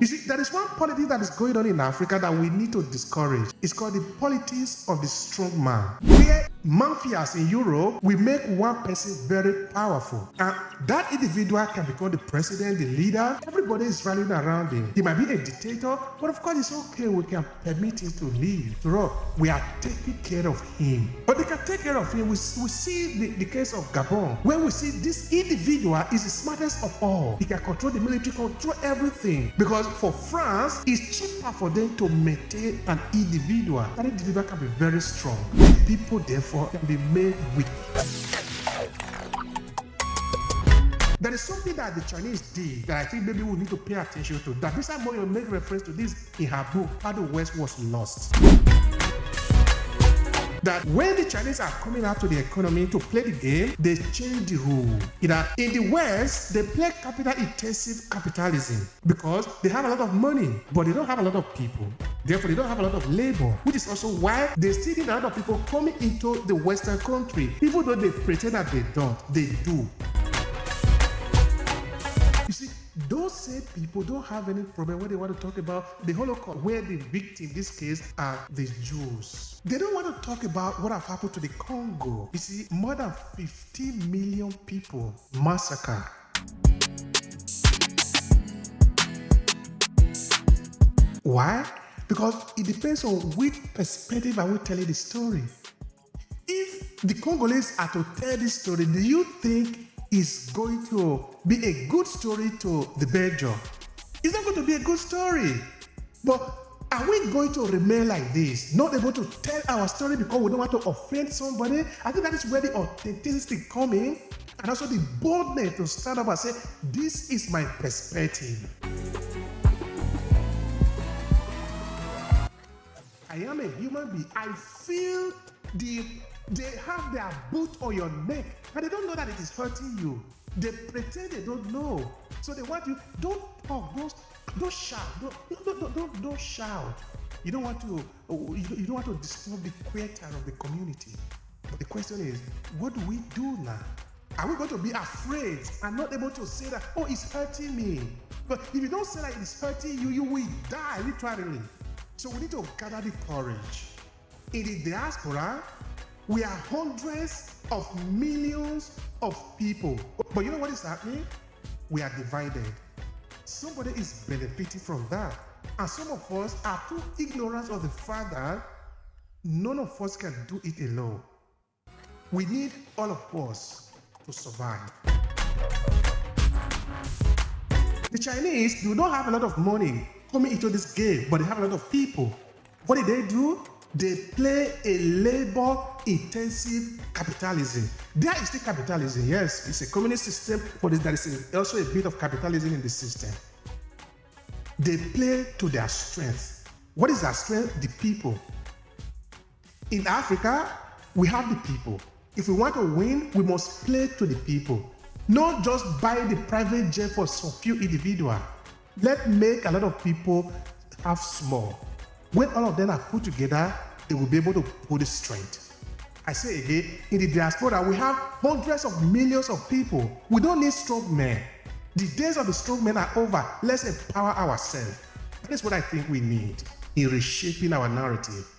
You see, there is one politics that is going on in Africa that we need to discourage. It's called the politics of the strong man. Where mafias in Europe will make one person very powerful. And that individual can become the president, the leader. Everybody is rallying around him. He might be a dictator, but of course it's okay. We can permit him to live. So we are taking care of him. But they can take care of him. We see the case of Gabon, where we see this individual is the smartest of all. He can control the military, control everything. Because for France, it's cheaper for them to maintain an individual. That individual can be very strong. People, therefore, can be made weak. There is something that the Chinese did that I think maybe we need to pay attention to. That Bisa Moyo made reference to this in her book, How the West Was Lost. That when the Chinese are coming out to the economy to play the game, they change the rule. In the West, they play capital-intensive capitalism because they have a lot of money, but they don't have a lot of people. Therefore, they don't have a lot of labor, which is also why they still need a lot of people coming into the Western country. Even though they pretend that they don't, they do. You see, those same people don't have any problem when they want to talk about the Holocaust, where the victim, in this case, are the Jews. They don't want to talk about what have happened to the Congo. You see, more than 15 million people massacred. Why? Because it depends on which perspective I will tell you the story. If the Congolese are to tell this story, do you think it's going to be a good story to the Belgium? It's not going to be a good story. But are we going to remain like this, not able to tell our story because we don't want to offend somebody? I think that is where the authenticity comes in, and also the boldness to stand up and say, this is my perspective. I am a human being. I feel they have their boot on your neck, and they don't know that it is hurting you. They pretend they don't know. So they want you, don't talk, don't shout, don't shout. You don't want to disturb the quiet of the community. But the question is, what do we do now? Are we going to be afraid and not able to say that, oh, it's hurting me? But if you don't say that it's hurting you, you will die literally. So we need to gather the courage. In the diaspora, we are hundreds of millions of people. But you know what is happening? We are divided. Somebody is benefiting from that. And some of us are too ignorant of the fact that none of us can do it alone. We need all of us to survive. The Chinese do not have a lot of money coming into this game, but they have a lot of people. What did they do? They play a labor-intensive capitalism. There is still capitalism, yes. It's a communist system, but there is also a bit of capitalism in the system. They play to their strength. What is their strength? The people. In Africa, we have the people. If we want to win, we must play to the people. Not just buy the private jet for some few individuals. Let's make a lot of people have small. When all of them are put together, they will be able to put the strength. I say again, in the diaspora, we have hundreds of millions of people. We don't need strong men. The days of the strong men are over. Let's empower ourselves. That is what I think we need in reshaping our narrative.